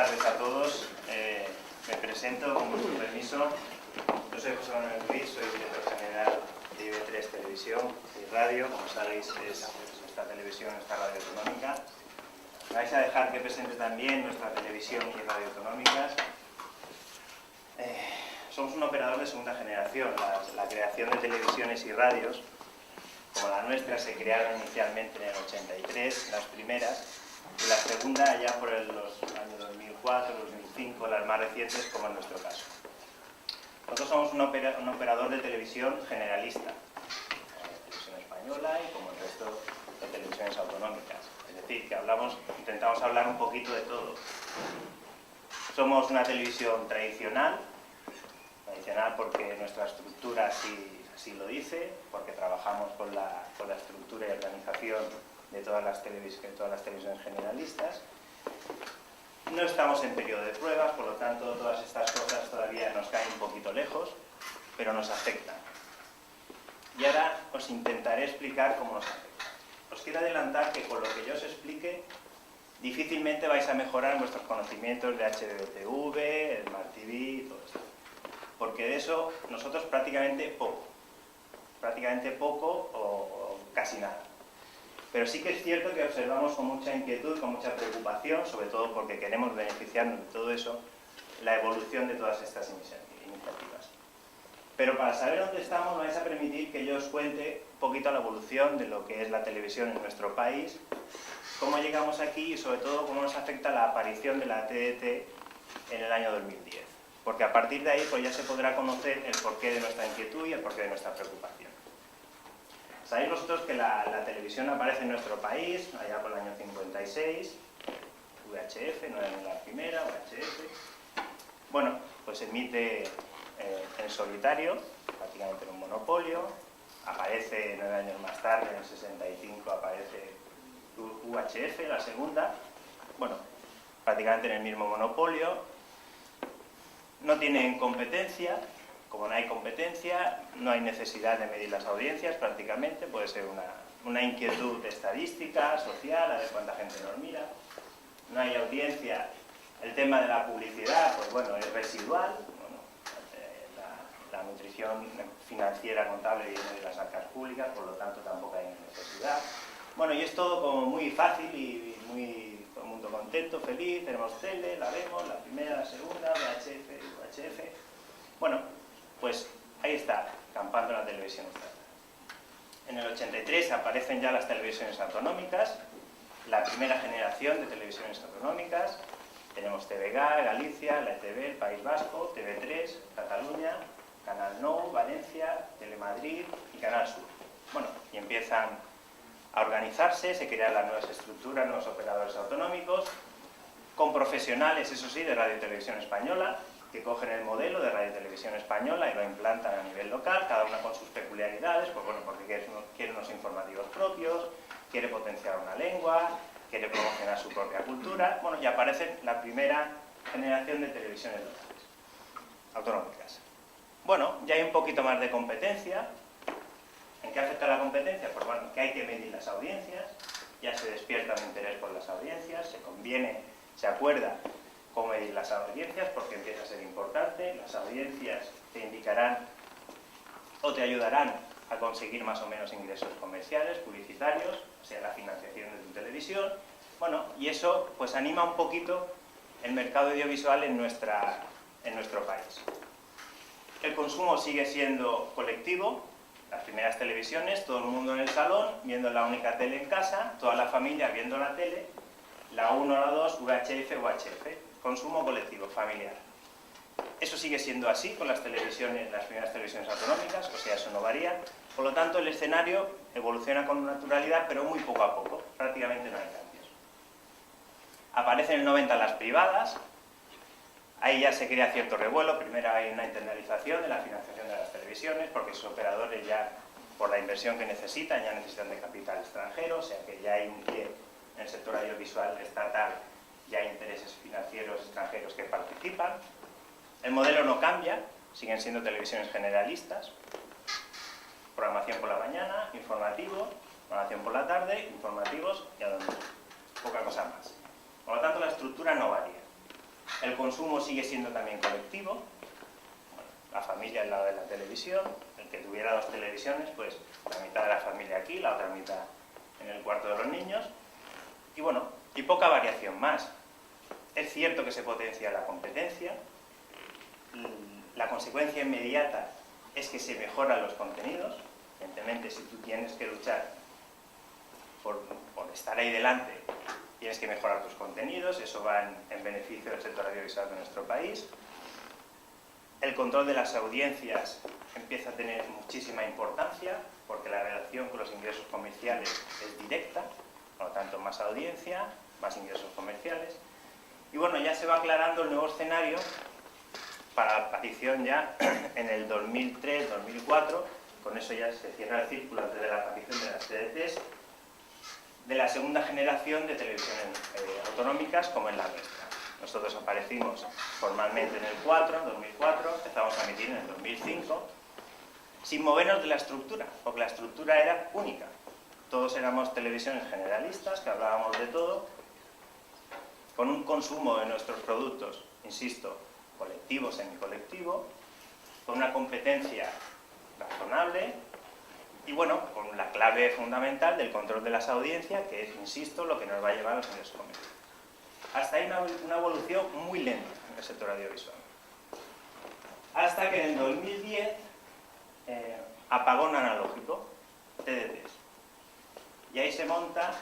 tardes a todos. Me presento, con vuestro permiso. Yo soy José Manuel Ruiz, soy director general de IB3 Televisión y Radio. Como sabéis, es nuestra televisión, nuestra radio autonómica. Me vais a dejar que presente también nuestra televisión y radio autonómicas. Somos un operador de segunda generación. La creación de televisiones y radios, como la nuestra, se crearon inicialmente en el 83, las primeras, y la segunda ya por los años 2004, 2005, las más recientes, como en nuestro caso. Nosotros somos un operador de televisión generalista, televisión española y como el resto de televisiones autonómicas. Es decir, que intentamos hablar un poquito de todo. Somos una televisión tradicional porque nuestra estructura así lo dice, porque trabajamos con la estructura y organización de todas las televisiones generalistas. No estamos en periodo de pruebas, por lo tanto todas estas cosas todavía nos caen un poquito lejos, pero nos afectan. Y ahora os intentaré explicar cómo nos afecta. Os quiero adelantar que con lo que yo os explique difícilmente vais a mejorar vuestros conocimientos de HDTV, Smart TV y todo esto. Porque de eso nosotros prácticamente poco o casi nada. Pero sí que es cierto que observamos con mucha inquietud, con mucha preocupación, sobre todo porque queremos beneficiarnos de todo eso, la evolución de todas estas iniciativas. Pero para saber dónde estamos, me vais a permitir que yo os cuente un poquito la evolución de lo que es la televisión en nuestro país, cómo llegamos aquí y sobre todo cómo nos afecta la aparición de la TDT en el año 2010. Porque a partir de ahí pues ya se podrá conocer el porqué de nuestra inquietud y el porqué de nuestra preocupación. Sabéis vosotros que la televisión aparece en nuestro país, allá por el año 56, VHF, no era la primera, VHF. Bueno, pues emite en solitario, prácticamente en un monopolio. Aparece 9 años más tarde, en el 65, aparece UHF, la segunda. Bueno, prácticamente en el mismo monopolio. No tienen competencia. Como no hay competencia, no hay necesidad de medir las audiencias prácticamente, puede ser una inquietud estadística, social, a ver cuánta gente nos mira. No hay audiencia. El tema de la publicidad, pues bueno, es residual. Bueno, la nutrición financiera contable viene de las arcas públicas, por lo tanto tampoco hay necesidad. Bueno, y es todo como muy fácil y muy todo el mundo contento, feliz, tenemos tele, la vemos, la primera, la segunda, VHF, UHF. Bueno, pues ahí está, campando la televisión estatal. En el 83 aparecen ya las televisiones autonómicas, la primera generación de televisiones autonómicas. Tenemos TVG, Galicia, la ETV, el País Vasco, TV3, Cataluña, Canal Nou, Valencia, Telemadrid y Canal Sur. Bueno, y empiezan a organizarse, se crean las nuevas estructuras, nuevos operadores autonómicos, con profesionales, eso sí, de Radio y Televisión Española, que cogen el modelo de Radio y Televisión Española y lo implantan a nivel local, cada una con sus peculiaridades, pues bueno, porque quiere unos informativos propios, quiere potenciar una lengua, quiere promocionar su propia cultura. Bueno, y aparece la primera generación de televisiones locales, autonómicas. Bueno, ya hay un poquito más de competencia. ¿En qué afecta la competencia? Pues bueno, que hay que medir las audiencias, ya se despierta un interés por las audiencias, se acuerda cómo medir las audiencias porque empieza a ser importante. Las audiencias te indicarán o te ayudarán a conseguir más o menos ingresos comerciales, publicitarios, o sea, la financiación de tu televisión. Bueno, y eso pues anima un poquito el mercado audiovisual en nuestro país. El consumo sigue siendo colectivo. Las primeras televisiones, todo el mundo en el salón, viendo la única tele en casa, toda la familia viendo la tele, la 1, la 2, VHF, UHF. Consumo colectivo, familiar. Eso sigue siendo así con las primeras televisiones autonómicas, o sea, eso no varía. Por lo tanto, el escenario evoluciona con naturalidad, pero muy poco a poco. Prácticamente no hay cambios. Aparecen en el 90 las privadas. Ahí ya se crea cierto revuelo. Primero hay una internalización de la financiación de las televisiones, porque sus operadores ya, por la inversión que necesitan, ya necesitan de capital extranjero, o sea que ya hay un pie en el sector audiovisual estatal, ya hay intereses financieros extranjeros que participan. El modelo no cambia, siguen siendo televisiones generalistas. Programación por la mañana, informativo, programación por la tarde, informativos y a dormir. Poca cosa más. Por lo tanto, la estructura no varía. El consumo sigue siendo también colectivo. Bueno, la familia al lado de la televisión, el que tuviera 2 televisiones, pues la mitad de la familia aquí, la otra mitad en el cuarto de los niños. Y bueno, y poca variación más. Es cierto que se potencia la competencia. La consecuencia inmediata es que se mejoran los contenidos. Evidentemente, si tú tienes que luchar por estar ahí delante, tienes que mejorar tus contenidos, eso va en beneficio del sector audiovisual de nuestro país. El control de las audiencias empieza a tener muchísima importancia, porque la relación con los ingresos comerciales es directa, por lo tanto más audiencia, más ingresos comerciales. Y bueno, ya se va aclarando el nuevo escenario para la aparición ya en el 2003-2004, con eso ya se cierra el círculo antes de la aparición de las TDTs, de la segunda generación de televisiones autonómicas como es la nuestra. Nosotros aparecimos formalmente en el 2004, empezamos a emitir en el 2005, sin movernos de la estructura, porque la estructura era única. Todos éramos televisiones generalistas, que hablábamos de todo, con un consumo de nuestros productos, insisto, colectivo, semicolectivo, con una competencia razonable y bueno, con la clave fundamental del control de las audiencias, que es, insisto, lo que nos va a llevar a los ingresos comerciales. Hasta ahí una evolución muy lenta en el sector audiovisual. Hasta que en el 2010, apagón analógico, TDTs. Y ahí se monta,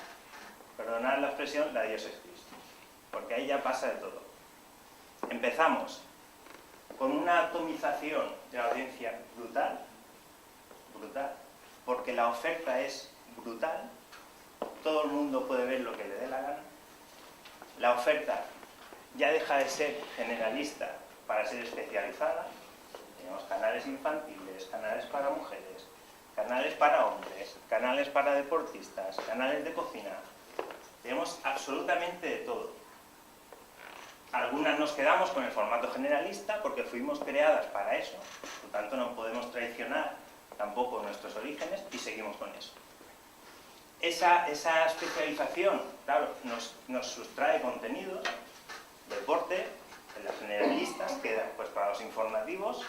perdonad la expresión, la Dios es Cristo. Porque ahí ya pasa de todo. Empezamos con una atomización de la audiencia brutal, porque la oferta es brutal, todo el mundo puede ver lo que le dé la gana. La oferta ya deja de ser generalista para ser especializada. Tenemos canales infantiles, canales para mujeres, canales para hombres, canales para deportistas, canales de cocina. Tenemos absolutamente de todo. Algunas nos quedamos con el formato generalista porque fuimos creadas para eso, por lo tanto no podemos traicionar tampoco nuestros orígenes y seguimos con eso. Esa especialización, claro, nos sustrae contenidos, deporte, de las generalistas, queda pues para los informativos,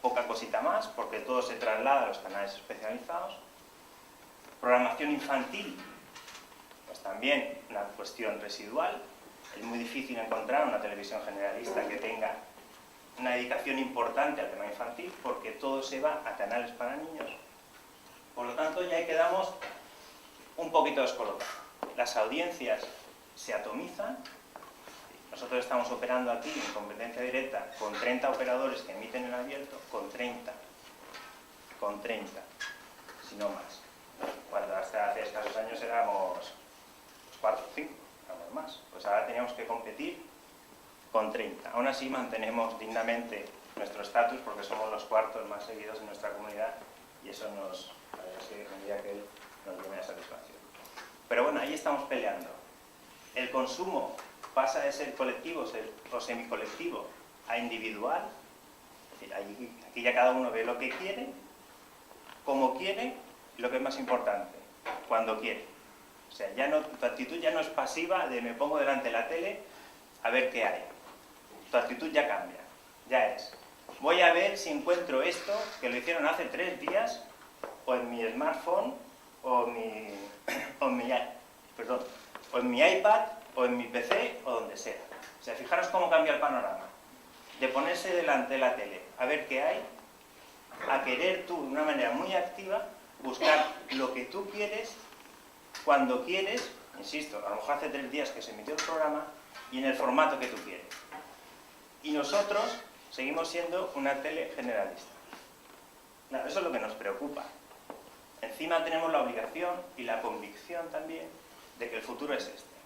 poca cosita más, porque todo se traslada a los canales especializados. Programación infantil, pues también una cuestión residual. Es muy difícil encontrar una televisión generalista que tenga una dedicación importante al tema infantil, porque todo se va a canales para niños. Por lo tanto, ya ahí quedamos un poquito descolocados. Las audiencias se atomizan. Nosotros estamos operando aquí en competencia directa con 30 operadores que emiten en abierto, con 30, si no más. Cuando hasta hace escasos años éramos 4 o 5, éramos más. Pues ahora teníamos que competir con 30. Aún así mantenemos dignamente nuestro estatus porque somos los cuartos más seguidos en nuestra comunidad y eso nos, la verdad es que me diría que nos llena de satisfacción. Pero bueno, ahí estamos peleando. El consumo pasa de ser colectivo o semicolectivo a individual. Es decir, aquí ya cada uno ve lo que quiere, como quiere y lo que es más importante, cuando quiere. O sea, tu actitud ya no es pasiva de me pongo delante de la tele a ver qué hay. Tu actitud ya cambia, ya es. Voy a ver si encuentro esto que lo hicieron hace 3 días o en mi smartphone o en mi iPad o en mi PC o donde sea. O sea, fijaros cómo cambia el panorama. De ponerse delante de la tele a ver qué hay, a querer tú de una manera muy activa buscar lo que tú quieres, cuando quieres, insisto, a lo mejor hace 3 días que se emitió el programa y en el formato que tú quieres. Y nosotros seguimos siendo una tele generalista. Claro, eso es lo que nos preocupa. Encima tenemos la obligación y la convicción también de que el futuro es este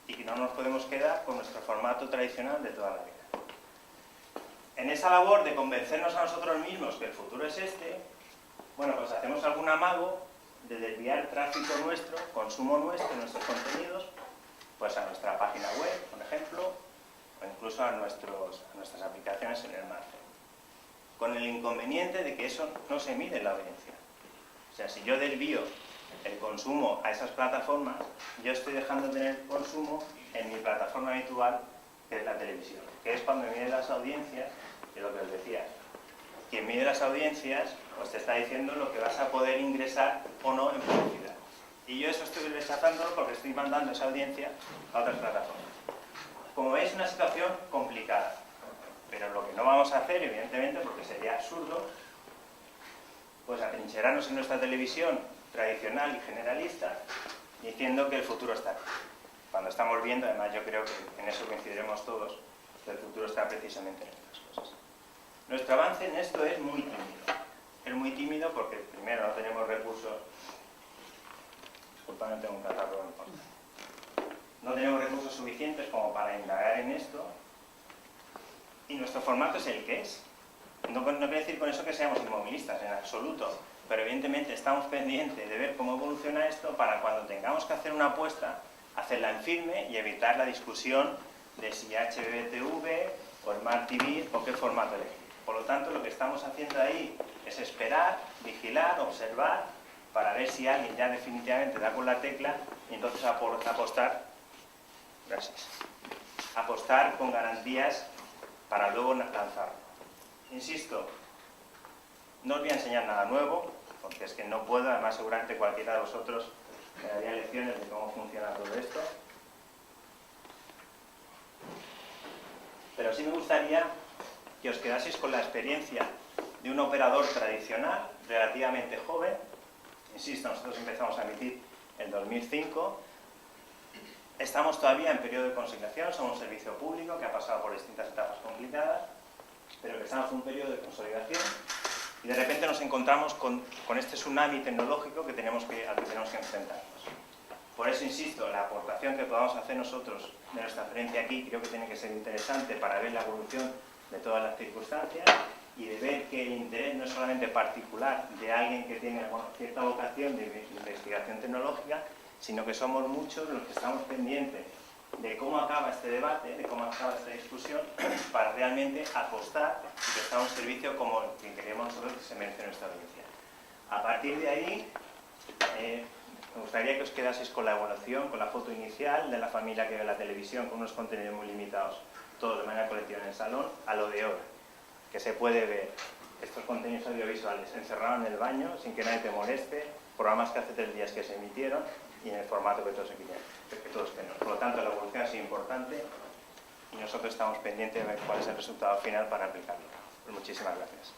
y que no nos podemos quedar con nuestro formato tradicional de toda la vida. En esa labor de convencernos a nosotros mismos que el futuro es este, bueno, pues hacemos algún amago de desviar tráfico nuestro, consumo nuestro, nuestros contenidos, pues a nuestra página web, por ejemplo, o incluso a nuestras aplicaciones en el smartphone. Con el inconveniente de que eso no se mide en la audiencia. O sea, si yo desvío el consumo a esas plataformas, yo estoy dejando de tener consumo en mi plataforma habitual que es la televisión, que es cuando mide las audiencias, y lo que os decía, quien mide las audiencias pues te está diciendo lo que vas a poder ingresar o no en publicidad. Y yo eso estoy rechazando porque estoy mandando esa audiencia a otras plataformas. Como veis, es una situación complicada, pero lo que no vamos a hacer, evidentemente, porque sería absurdo, pues atrincherarnos en nuestra televisión tradicional y generalista diciendo que el futuro está aquí. Cuando estamos viendo, además yo creo que en eso coincidiremos todos, que el futuro está precisamente en estas cosas. Nuestro avance en esto es muy tímido. Es muy tímido porque, primero, no tenemos recursos. Disculpad, no tengo un catarro en contra. No tenemos recursos suficientes como para indagar en esto. Y nuestro formato es el que es. No quiere decir con eso que seamos inmovilistas, en absoluto. Pero evidentemente estamos pendientes de ver cómo evoluciona esto para cuando tengamos que hacer una apuesta, hacerla en firme y evitar la discusión de si HBTV o Smart TV o qué formato elegir. Por lo tanto, lo que estamos haciendo ahí es esperar, vigilar, observar, para ver si alguien ya definitivamente da con la tecla y entonces apostar, gracias, apostar con garantías para luego lanzarlo. Insisto, no os voy a enseñar nada nuevo, porque es que no puedo, además seguramente cualquiera de vosotros me daría lecciones de cómo funciona todo esto. Pero sí me gustaría que os quedaseis con la experiencia de un operador tradicional, relativamente joven. Insisto, nosotros empezamos a emitir en 2005. Estamos todavía en periodo de consolidación, somos un servicio público que ha pasado por distintas etapas complicadas, pero que estamos en un periodo de consolidación y de repente nos encontramos con este tsunami tecnológico al que tenemos que enfrentarnos. Por eso insisto, la aportación que podamos hacer nosotros de nuestra experiencia aquí creo que tiene que ser interesante para ver la evolución de todas las circunstancias y de ver que el interés no es solamente particular de alguien que tiene cierta vocación de investigación tecnológica, sino que somos muchos los que estamos pendientes de cómo acaba este debate, de cómo acaba esta discusión, para realmente apostar y prestar un servicio como el que queremos nosotros que se merece nuestra audiencia. A partir de ahí, me gustaría que os quedaseis con la evaluación, con la foto inicial de la familia que ve la televisión, con unos contenidos muy limitados, todos de manera colectiva en el salón, a lo de ahora, que se puede ver estos contenidos audiovisuales encerrados en el baño, sin que nadie te moleste, programas que hace 3 días que se emitieron y en el formato que todos tenemos. Por lo tanto, la evolución ha sido importante y nosotros estamos pendientes de ver cuál es el resultado final para aplicarlo. Pues muchísimas gracias.